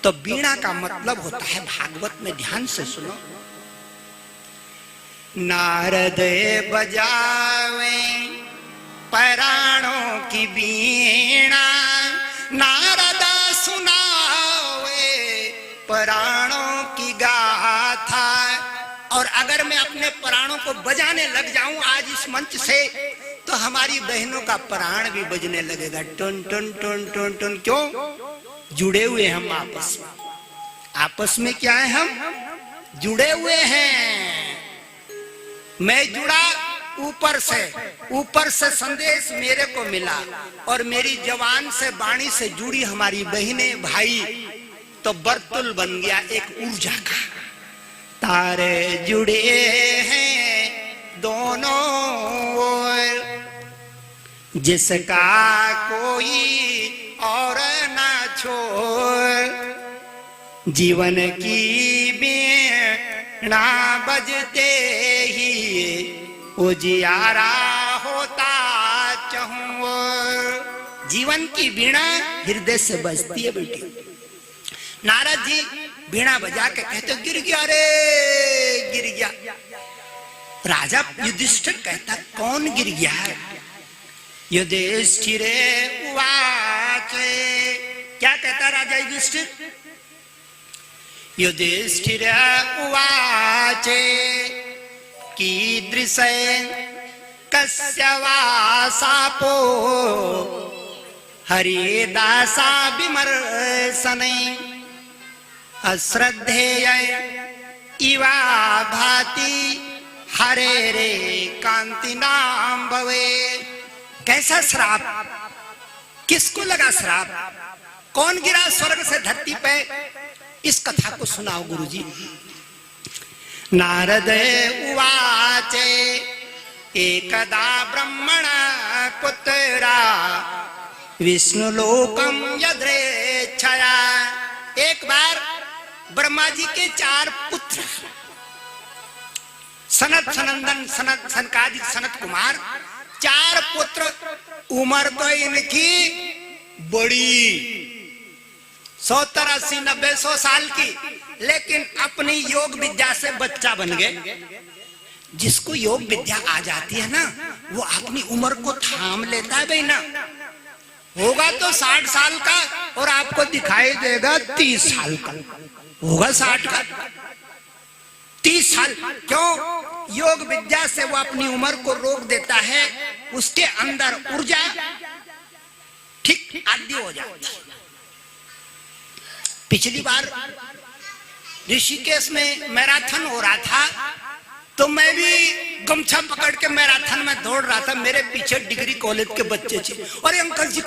तो वीणा का मतलब होता है, भागवत में ध्यान से सुनो, नारद बजावे पराणों की वीणा, नारद सुनावे पराणों की गाथा। और अगर मैं अपने प्राणों को बजाने लग जाऊं आज इस मंच से, तो हमारी बहनों का प्राण भी बजने लगेगा, टन टन टन टन टन। क्यों? जुड़े हुए हम आपस में। आपस में क्या है? हम जुड़े हुए हैं। मैं जुड़ा ऊपर से संदेश मेरे को मिला, और मेरी जवान से वाणी से जुड़ी हमारी बहनें भाई, तो बर्तुल बन गया एक ऊर्जा का। तारे जुड़े हैं दोनों ओर, जिसका कोई और ना छोड़, जीवन की वीणा बजते ही उजियारा होता चाहूं। जीवन की वीणा हृदय से बजती है बेटी। नारद जी वीणा बजा के कहते, गिर गया रे, गिर गया। राजा युधिष्ठिर कहता, कौन गिर गया? युधिष्ठिर उवाच, क्या कहता राजा युधिष्ठिर? युधिष्ठिर उवाच कीदृश कस्य वा शापो हरिदासा विमर्शनै, अश्रद्धेय इवा भाति हरेरे कांति नाम भवे। कैसा श्राप? किसको लगा श्राप? कौन गिरा स्वर्ग से धरती पे? इस कथा को सुनाओ गुरुजी। नारद उवाच एकदा ब्रह्मण पुत्रा विष्णु लोकम यद्रेच्छया। एक बार ब्रह्मा जी के 4 पुत्र, सनत सनंदन सनत सनकादिक सनत कुमार, 4 पुत्र। उम्र तो इनकी बड़ी, 70, 80, 90, 100 साल की, लेकिन अपनी योग विद्या से बच्चा बन गए। जिसको योग विद्या आ जाती है ना, वो अपनी उम्र को थाम लेता है। भाई ना होगा तो 60 साल का, और आपको दिखाई देगा 30 साल का, होगा 60 का 30 साल। क्यों? योग विद्या से वो अपनी उम्र को रोक देता है, उसके अंदर ऊर्जा ठीक आदि हो जाती है। पिछली बार ऋषिकेश में मैराथन हो रहा था, तो मैं भी गमछा पकड़ के मैराथन में दौड़ रहा था। मेरे पीछे डिग्री कॉलेज के बच्चे थे। अरे अंकल जी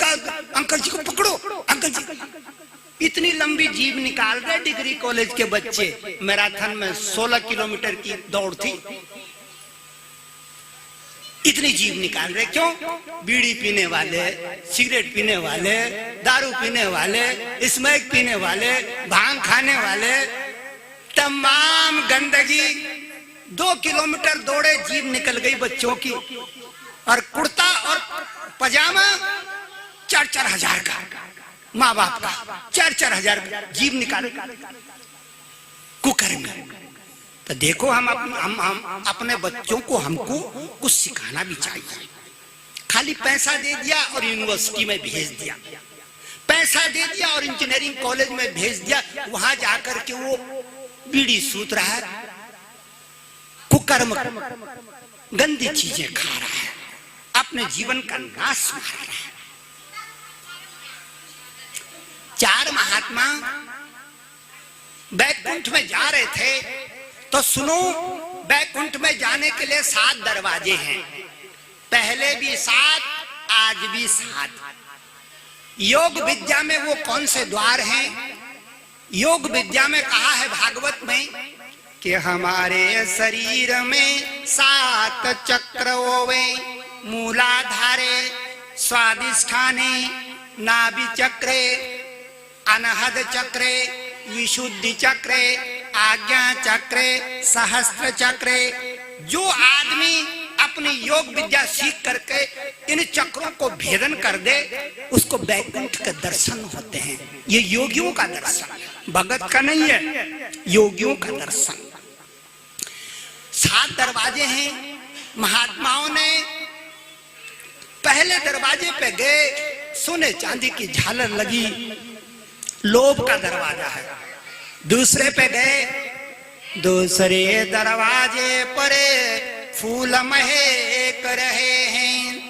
को पकड़ो, अंकल जी। इतनी लंबी जीभ निकाल रहे डिग्री कॉलेज के बच्चे। मैराथन में 16 किलोमीटर की दौड़ थी। इतनी जीभ निकाल रहे। क्यों? बीड़ी पीने वाले, सिगरेट पीने वाले, दारू पीने वाले, स्मोक पीने वाले, भांग खाने वाले, तमाम गंदगी। 2 किलोमीटर दौड़े, जीभ निकल गई बच्चों की। और कुर्ता और पजामा 4-4 हजार का, माँ बाप का 4-4 हजार का, जीभ निकाले कुकर में। तो देखो हम अपने बच्चों को हमको कुछ सिखाना भी चाहिए। खाली पैसा दे दिया और यूनिवर्सिटी में भेज दिया, पैसा दे दिया और इंजीनियरिंग कॉलेज में भेज दिया, वहां जाकर के वो बीड़ी सूत रहा है, कुकर्म गंदी चीजें खा रहा है, अपने जीवन का नाश मार रहा है। 4 महात्मा बैकुंठ में जा रहे थे। तो सुनो, बैकुंठ में जाने के लिए 7 दरवाजे हैं। पहले भी 7, आज भी 7। योग विद्या में वो कौन से द्वार हैं? योग विद्या में कहा है भागवत में कि हमारे शरीर में 7 चक्र होवे, मूलाधारे, स्वादिष्ठाने, नाभि चक्रे, अनहद चक्रे, विशुद्धि चक्रे, आज्ञा चक्रे, सहस्त्र चक्रे। जो आदमी अपनी योग विद्या सीख करके इन चक्रों को भेदन कर दे, उसको बैकुंठ के दर्शन होते हैं। ये योगियों का दर्शन है। भगत का नहीं है, योगियों का दर्शन। 7 दरवाजे हैं। महात्माओं ने पहले दरवाजे पे गए, सोने चांदी की झालर लगी, लोभ का दरवाजा है। दूसरे पे गए, दूसरे दरवाजे पर फूल महक रहे हैं,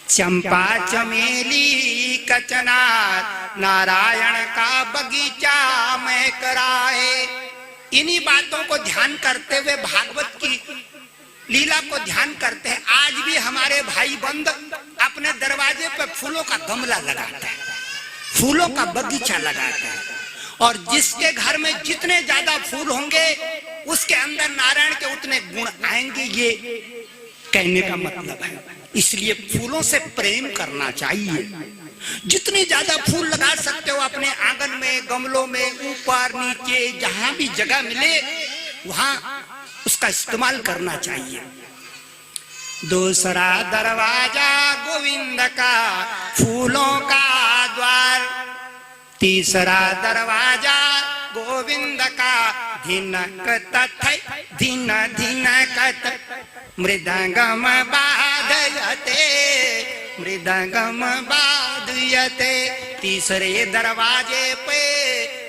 चंपा चमेली कचनार नारायण का बगीचा महक रहा है। इन्हीं बातों को ध्यान करते हुए भागवत की लीला को ध्यान करते हैं। आज भी हमारे भाई बंद अपने दरवाजे पे फूलों का गमला लगाते हैं, फूलों का बगीचा लगाते हैं, और जिसके घर में जितने ज्यादा फूल होंगे उसके अंदर नारायण के उतने गुण आएंगे। ये कहने का मतलब है। इसलिए फूलों से प्रेम करना चाहिए। जितने ज्यादा फूल लगा सकते हो अपने आंगन में, गमलों में, ऊपर नीचे, जहां भी जगह मिले वहां उसका इस्तेमाल करना चाहिए। दूसरा दरवाजा गोविंद का फूलों का द्वार, तीसरा दरवाजा गोविंद का धिनक तथै धिन धिनकत मृदंगम बाधयते मृदंगम बाधयते। तीसरे दरवाजे पे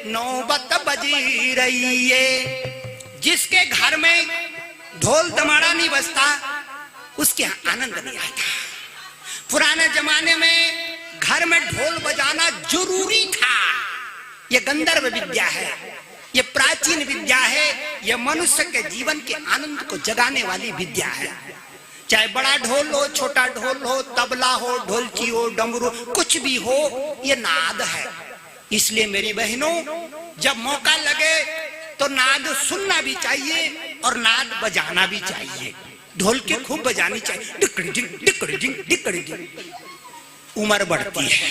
नौबत बजी रही है। जिसके घर में ढोल दमाड़ा नहीं बजता उसके आनंद नहीं आता। पुराने जमाने में घर में ढोल बजाना जरूरी था। यह गंधर्व विद्या है, यह प्राचीन विद्या है, यह मनुष्य के जीवन के आनंद को जगाने वाली विद्या है। चाहे बड़ा ढोल हो, छोटा ढोल हो, तबला हो, ढोलकी हो, डमरू, कुछ भी हो, यह नाद है। इसलिए मेरी बहनों, जब मौका लगे तो नाद सुनना भी चाहिए और नाद बजाना भी चाहिए। ढोल के खूब बजानी चाहिए। डिकड़ी डिंग डिकड़ी डिंग डिकड़ी डिंग। उम्र बढ़ती है,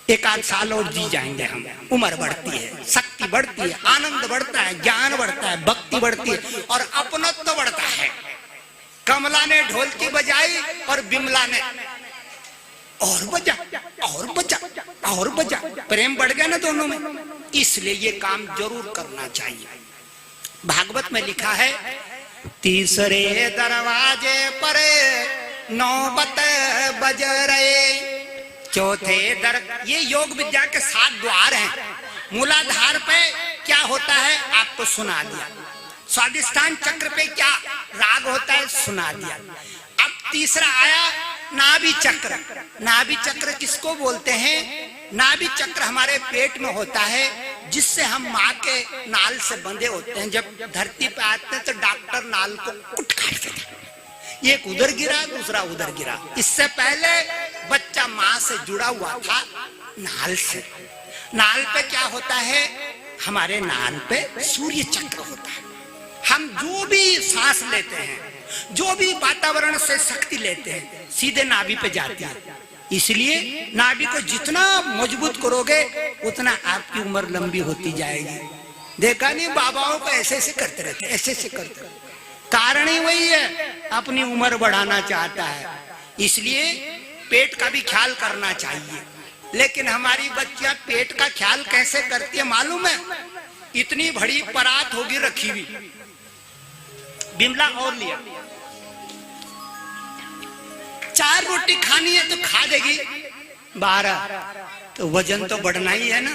1-8 साल और जी जाएंगे हम। उम्र बढ़ती है, शक्ति बढ़ती है, आनंद बढ़ता है, ज्ञान बढ़ता है, भक्ति बढ़ती है और अपनत्व बढ़ता है। कमला ने ढोलकी बजाई और बिमला ने और बजा और बजा और बजा, प्रेम बढ़ गया ना दोनों में। इसलिए ये काम जरूर करना चाहिए। भागवत में लिखा है, तीसरे दरवाजे पर नौबत बज रहे, चौथे ये योग विद्या के 7 द्वार हैं। मूलाधार पे क्या होता है आपको सुना दिया। स्वादिष्ठान चक्र पे क्या राग होता है सुना दिया। अब तीसरा आया नाभि चक्र। नाभि चक्र किसको बोलते हैं? नाभि चक्र हमारे पेट में होता है, जिससे हम माँ के नाल से बंधे होते हैं। जब धरती पे आते हैं तो डॉक्टर नाल को कुट काट देते हैं, एक उधर गिरा दूसरा उधर गिरा। इससे पहले बच्चा माँ से जुड़ा हुआ था नाल से। नाल पे क्या होता है? हमारे नाल पे सूर्य चक्र होता है। हम जो भी सांस लेते हैं, जो भी वातावरण से शक्ति लेते हैं, सीधे नाभि पे जाती है। इसलिए नाभि को जितना मजबूत करोगे उतना आपकी उम्र लंबी होती जाएगी। देखा नहीं, बाबाओं को ऐसे ऐसे करते रहते, ऐसे ऐसे करते रहते। कारण ही वही है, अपनी उम्र बढ़ाना चाहता है। इसलिए पेट का भी ख्याल करना चाहिए। लेकिन हमारी बच्चियां पेट का ख्याल कैसे करती है मालूम है? इतनी बड़ी परात होगी रखी हुई, बिमला और लिया, 4 रोटी खानी है तो खा देगी, 12 तो वजन तो बढ़ना ही है ना।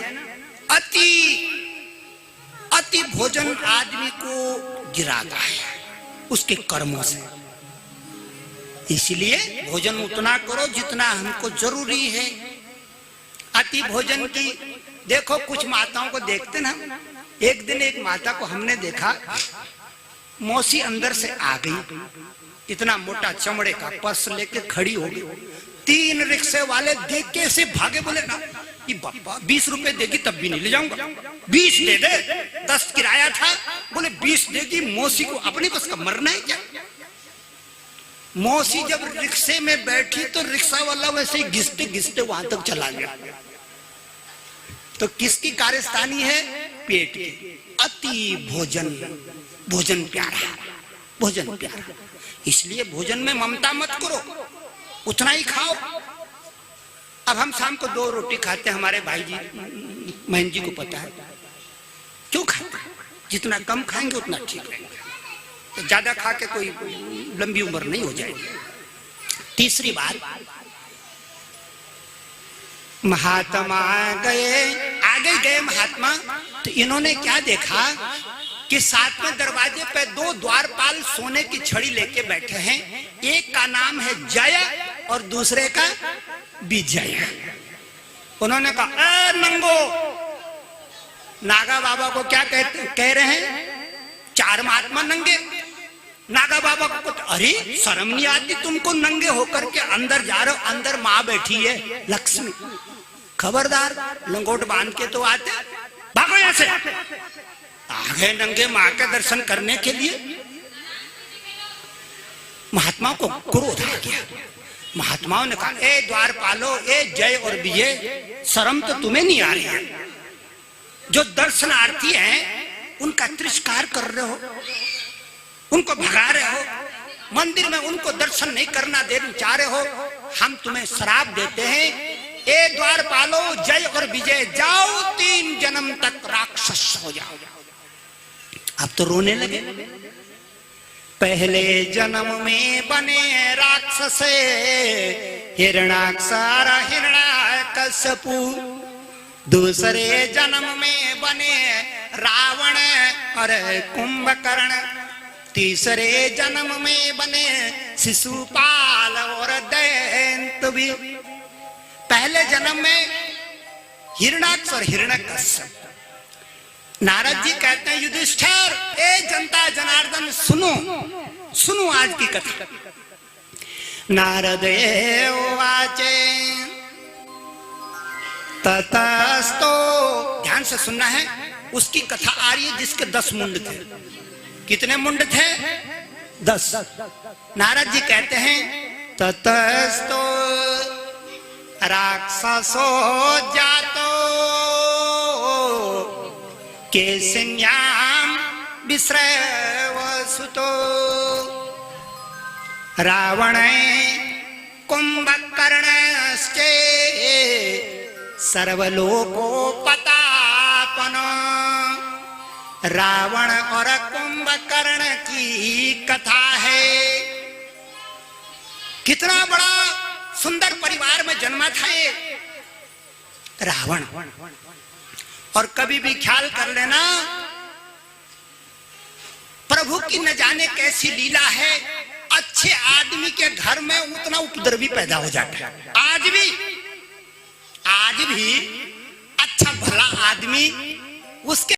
अति भोजन आदमी को गिराता है उसके कर्मों से। इसलिए भोजन उतना करो जितना हमको जरूरी है। अति भोजन की देखो, कुछ माताओं को देखते ना। एक दिन एक माता को हमने देखा, मौसी अंदर से आ गई, इतना मोटा चमड़े का पर्स लेके खड़ी हो गई। 3 रिक्शे वाले देख के ऐसे भागे, बोले ना ये बाबा 20 रुपए देगी तब भी नहीं ले जाऊंगा, 20 दे दे, 10 किराया था, बोले 20 देगी। मौसी को अपनी बस का मरना है क्या? मौसी जब रिक्शे में बैठी तो रिक्शा वाला वैसे ही घिसते घिसते वहां तक चला गया। तो किसकी कार्यस्थानी है? पेट की। अति भोजन, भोजन प्यारा, भोजन प्यारा। इसलिए भोजन में ममता मत करो, उतना ही खाओ। अब हम शाम को 2 रोटी खाते हैं, हमारे भाई जी महन जी को पता है क्यों खाते हैं, जितना कम खाएंगे उतना ठीक रहेगा, तो ज्यादा खा के कोई लंबी उम्र नहीं हो जाएगी। तीसरी बात, महात्मा आगे गए महात्मा, तो इन्होंने क्या देखा कि सातवें दरवाजे पे दो द्वारपाल सोने की छड़ी लेके बैठे हैं, एक का नाम है जय और दूसरे का विजय। उन्होंने कहा ए नंगो, नागा बाबा को क्या कह रहे हैं, चार महात्मा नंगे। नागा बाबा को अरे शर्म नहीं आती तुमको, नंगे होकर के अंदर जा रहे हो, अंदर माँ बैठी है लक्ष्मी, खबरदार लंगोट बांध के तो आते, भागो यहां से। आगे नंगे माँ के दर्शन करने के लिए। महात्माओं को क्रोध आ गया। महात्माओं ने कहा ए द्वारपालो, ए जय और विजय, शर्म तो तुम्हें नहीं आ रही है, जो दर्शनार्थी हैं उनका तिरस्कार कर रहे हो, उनको भगा रहे हो, मंदिर में उनको दर्शन नहीं करना देना चाह रहे हो। हम तुम्हें श्राप देते हैं, ए द्वारपालो जय और विजय, जाओ 3 जन्म तक राक्षस हो जाओ। अब तो रोने लगे। पहले जन्म में बने राक्षस हिरणाक्षर हिरण्यकश्यपु, दूसरे जन्म में बने रावण और कुंभकर्ण, तीसरे जन्म में बने शिशुपाल और दैत्य भी। पहले जन्म में हिरणाक्ष और हिरण्यकश्यप। नारद जी कहते हैं युधिष्ठिर, ए जनता जनार्दन सुनो, सुनो आज की कथा। नारद वाचे ततस्तो, ध्यान से सुनना है, उसकी कथा आ रही है जिसके 10 मुंड थे। कितने मुंड थे? 10। नारद जी कहते हैं ततस्तो राक्षसो जातो केशिन्याम विश्रवसुतो, रावण कुंभकर्णश्चे सर्वलोकोपतापन। रावण और कुंभकर्ण की कथा है। कितना बड़ा सुंदर परिवार में जन्मा था ये रावण। और कभी भी ख्याल कर लेना, प्रभु की न जाने कैसी लीला है, अच्छे आदमी के घर में उतना उपद्रवी पैदा हो जाता है। आज भी अच्छा भला आदमी उसके